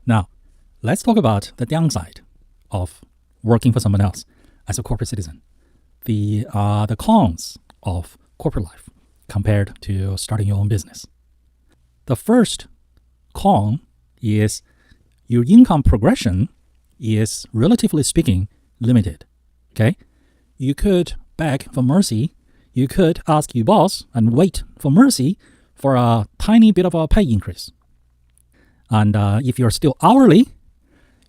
Now, let's talk about the downside of working for someone else as a corporate citizen. The cons of corporate life compared to starting your own business. The first con is your income progression is, relatively speaking, limited. Okay? You could beg for mercy. You could ask your boss and wait for mercy for a tiny bit of a pay increase. And if you're still hourly,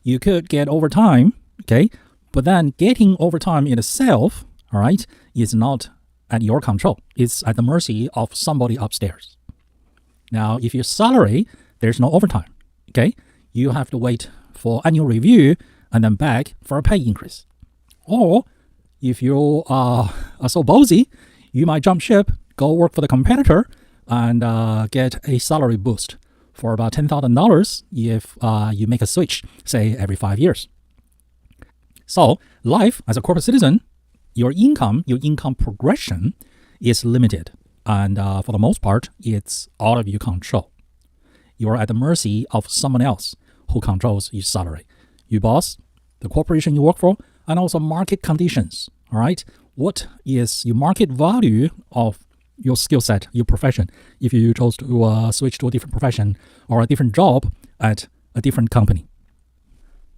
you could get overtime, okay? But then getting overtime in itself, all right, is not at your control. It's at the mercy of somebody upstairs. Now, if your salary, there's no overtime, okay? You have to wait for annual review and then beg for a pay increase. Or if you are so ballsy, you might jump ship, go work for the competitor, and get a salary boost for about $10,000 if you make a switch, say, every 5 years. So life as a corporate citizen, your income progression is limited. And for the most part, it's out of your control. You're at the mercy of someone else who controls your salary. Your boss, the corporation you work for, and also market conditions. All right? What is your market value of your skill set, your profession, if you chose to switch to a different profession or a different job at a different company?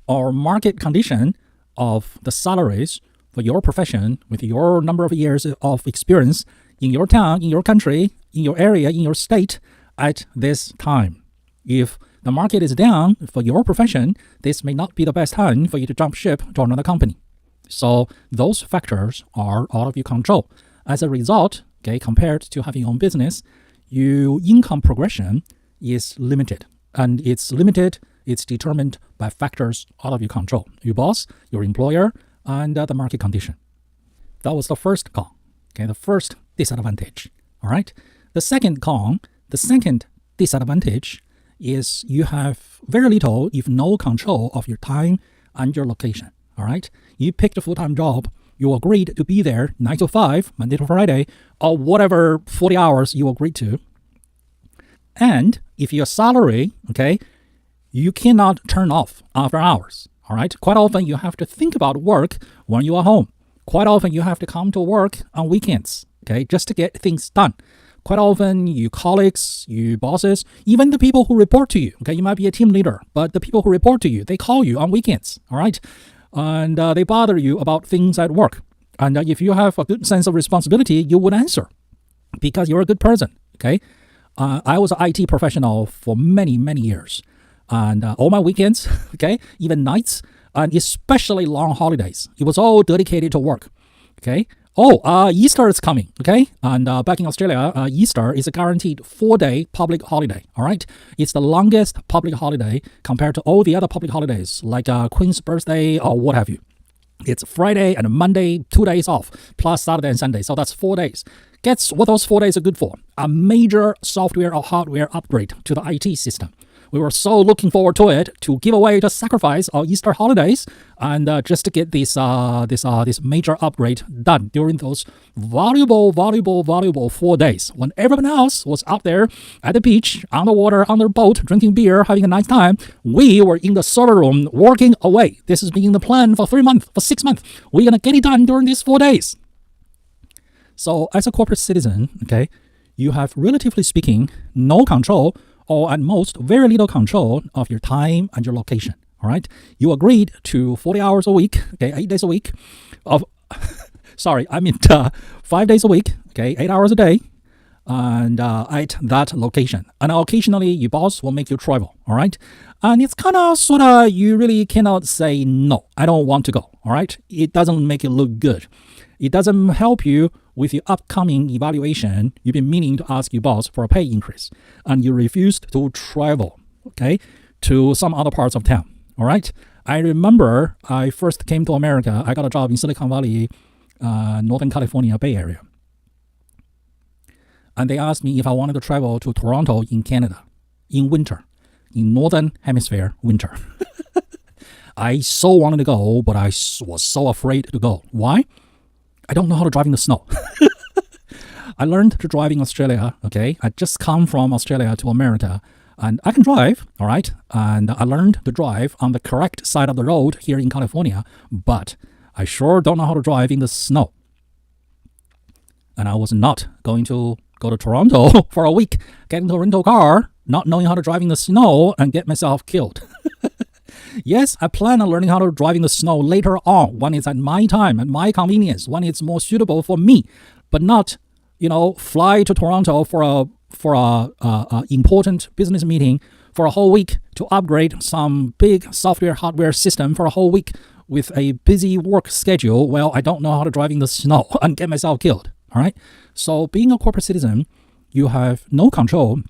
Or market condition of the salaries for your profession with your number of years of experience in your town, in your country, in your area, in your state at this time. If the market is down for your profession, this may not be the best time for you to jump ship to another company. So those factors are out of your control. As a result, okay, compared to having your own business, your income progression is limited. And it's limited, it's determined by factors out of your control. Your boss, your employer, and the market condition. That was the first con, okay, the first disadvantage. All right. The second con, the second disadvantage is you have very little, if no control of your time and your location. All right. You picked a full-time job. You agreed to be there 9 to 5, Monday to Friday, or whatever 40 hours you agreed to. And if your salary, okay, you cannot turn off after hours. All right. Quite often you have to think about work when you are home. Quite often you have to come to work on weekends, okay, just to get things done. Quite often your colleagues, your bosses, even the people who report to you, okay, you might be a team leader, but the people who report to you, they call you on weekends, all right? And they bother you about things at work. And if you have a good sense of responsibility, you would answer because you're a good person, okay? I was an IT professional for many, many years. And all my weekends, okay, even nights, and especially long holidays, it was all dedicated to work, okay? Easter is coming, okay? And back in Australia, Easter is a guaranteed 4-day public holiday, all right? It's the longest public holiday compared to all the other public holidays, like Queen's birthday or what have you. It's Friday and Monday, 2 days off, plus Saturday and Sunday, so that's 4 days. Guess what those 4 days are good for? A major software or hardware upgrade to the IT system. We were so looking forward to it, to give away, to sacrifice our Easter holidays, and just to get this major upgrade done during those valuable 4 days when everyone else was out there at the beach, on the water, on their boat, drinking beer, having a nice time. We were in the server room working away. This has been the plan for 3 months, for 6 months. We're gonna get it done during these 4 days. So, as a corporate citizen, okay, you have, relatively speaking, no control, or at most, very little control of your time and your location, all right? You agreed to 40 hours a week, okay, 8 days a week, 5 days a week, okay, 8 hours a day, and at that location. And occasionally, your boss will make you travel, all right? And it's kind of, sort of, you really cannot say, no, I don't want to go, all right? It doesn't make it look good. It doesn't help you with your upcoming evaluation. You've been meaning to ask your boss for a pay increase, and you refused to travel, okay, to some other parts of town, all right? I remember I first came to America. I got a job in Silicon Valley, Northern California, Bay Area. And they asked me if I wanted to travel to Toronto in Canada in winter, in Northern Hemisphere winter. I so wanted to go, but I was so afraid to go. Why? I don't know how to drive in the snow. I learned to drive in Australia, okay? I just come from Australia to America. And I can drive, all right? And I learned to drive on the correct side of the road here in California, but I sure don't know how to drive in the snow. And I was not going to go to Toronto for a week, get into a rental car, not knowing how to drive in the snow and get myself killed. Yes, I plan on learning how to drive in the snow later on when it's at my time, at my convenience, when it's more suitable for me, but not, fly to Toronto for a important business meeting for a whole week to upgrade some big software hardware system for a whole week with a busy work schedule. Well, I don't know how to drive in the snow and get myself killed. All right. So being a corporate citizen, you have no control,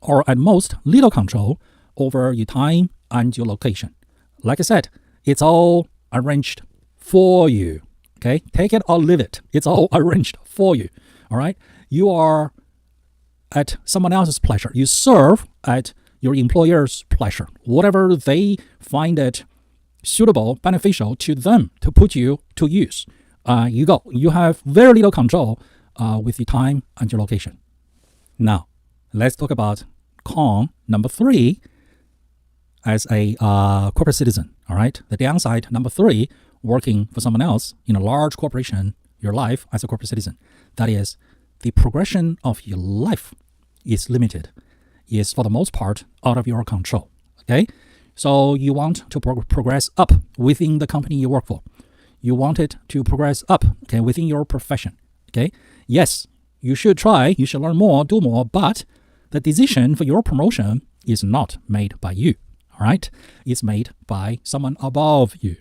or at most little control, over your time and your location. Like I said, it's all arranged for you. Okay, take it or leave it. It's all arranged for you. All right, you are at someone else's pleasure. You serve at your employer's pleasure. Whatever they find it suitable, beneficial to them to put you to use, you go. You have very little control with your time and your location. Now, let's talk about con number 3 as a corporate citizen. All right, the downside number 3, working for someone else in a large corporation, your life as a corporate citizen. That is, the progression of your life is limited, is for the most part out of your control. Okay, so you want to progress up within the company you work for. You want it to progress up, okay, within your profession. Okay, yes, you should try, you should learn more, do more, but the decision for your promotion is not made by you. All right, it's made by someone above you.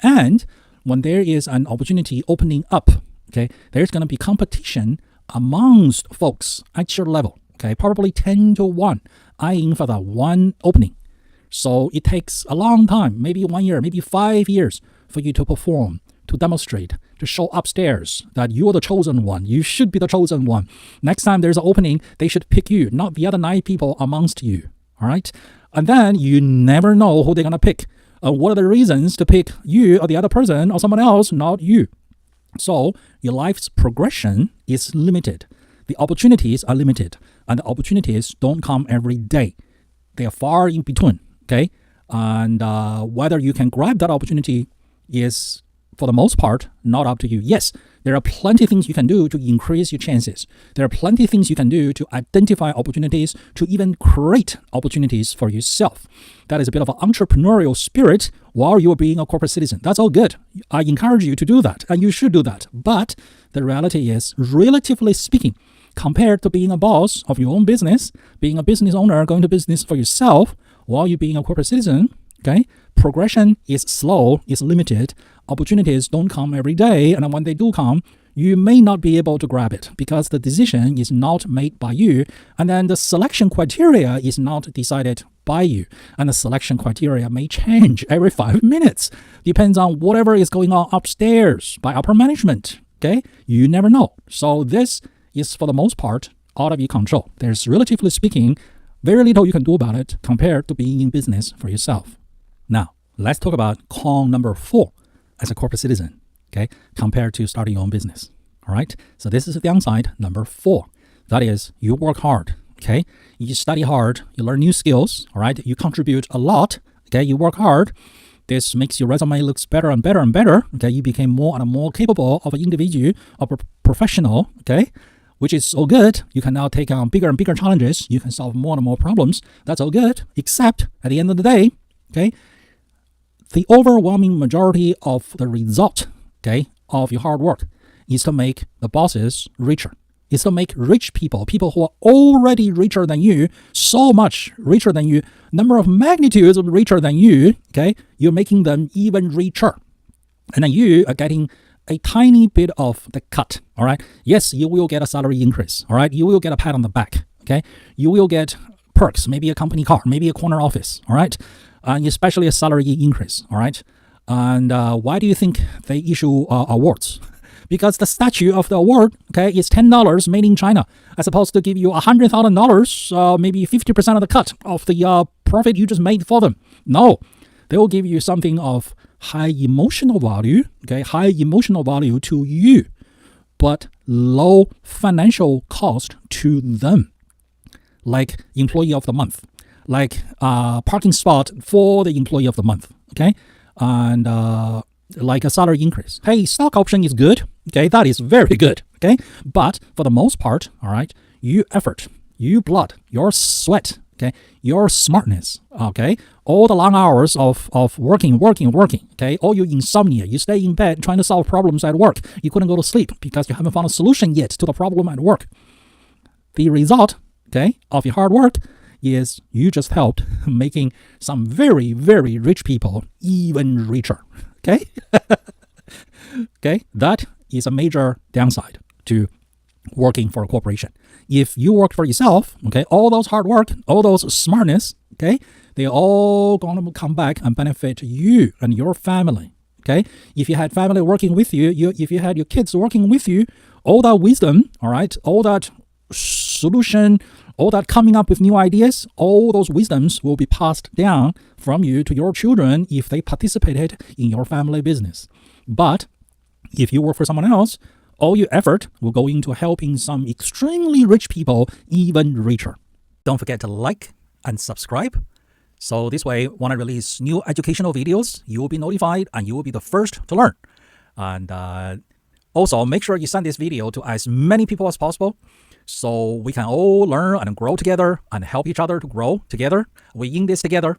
And when there is an opportunity opening up, okay, there's going to be competition amongst folks at your level, okay, probably 10 to 1, eyeing for that one opening. So it takes a long time, maybe 1 year, maybe 5 years for you to perform, to demonstrate, to show upstairs that you're the chosen one. You should be the chosen one. Next time there's an opening, they should pick you, not the other 9 people amongst you, all right? And then you never know who they're going to pick. What are the reasons to pick you or the other person or someone else, not you? So your life's progression is limited. The opportunities are limited, and the opportunities don't come every day. They are far in between, okay? And whether you can grab that opportunity is, for the most part, not up to you. Yes, there are plenty of things you can do to increase your chances. There are plenty of things you can do to identify opportunities, to even create opportunities for yourself. That is a bit of an entrepreneurial spirit while you're being a corporate citizen. That's all good. I encourage you to do that, and you should do that. But the reality is, relatively speaking, compared to being a boss of your own business, being a business owner, going to business for yourself, while you're being a corporate citizen, okay, progression is slow, is limited. Opportunities don't come every day, and when they do come, you may not be able to grab it because the decision is not made by you, and then the selection criteria is not decided by you, and the selection criteria may change every 5 minutes. Depends on whatever is going on upstairs by upper management, okay? You never know. So this is, for the most part, out of your control. There's, relatively speaking, very little you can do about it compared to being in business for yourself. Now, let's talk about con number 4 as a corporate citizen, okay, compared to starting your own business. All right, so this is the downside number 4. That is, you work hard, okay, you study hard, you learn new skills, all right, you contribute a lot, okay, you work hard. This makes your resume looks better and better and better, okay, you became more and more capable of an individual, of a professional, okay, which is all good. You can now take on bigger and bigger challenges. You can solve more and more problems. That's all good, except at the end of the day, okay, the overwhelming majority of the result, okay, of your hard work is to make the bosses richer. Is to make rich people, people who are already richer than you, so much richer than you, number of magnitudes of richer than you, okay, you're making them even richer. And then you are getting a tiny bit of the cut, all right? Yes, you will get a salary increase, all right? You will get a pat on the back, okay? You will get perks, maybe a company car, maybe a corner office, all right? And especially a salary increase, all right? And why do you think they issue awards? Because the statute of the award, okay, is $10 made in China, as opposed to give you $100,000, maybe 50% of the cut of the profit you just made for them. No, they will give you something of high emotional value, okay, high emotional value to you, but low financial cost to them. like employee of the month, like parking spot for the employee of the month, okay? And like a salary increase. Hey, stock option is good, okay? That is very good, okay? But for the most part, all right, you effort, you blood, your sweat, okay, your smartness, okay, all the long hours of working, okay, all your insomnia, you stay in bed trying to solve problems at work, you couldn't go to sleep because you haven't found a solution yet to the problem at work. The result, okay, of your hard work is you just helped making some very, very rich people even richer, okay? Okay, that is a major downside to working for a corporation. If you work for yourself, okay, all those hard work, all those smartness, okay, they're all going to come back and benefit you and your family, okay? If you had family working with you, if you had your kids working with you, all that wisdom, all right, all that solution, all that coming up with new ideas, all those wisdoms will be passed down from you to your children if they participated in your family business. But if you work for someone else, all your effort will go into helping some extremely rich people even richer. Don't forget to like and subscribe. So this way, when I release new educational videos, you will be notified and you will be the first to learn. And also, make sure you send this video to as many people as possible so we can all learn and grow together and help each other to grow together. We're in this together.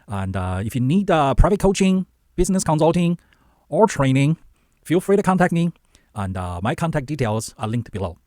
And if you need private coaching, business consulting, or training, feel free to contact me. And my contact details are linked below.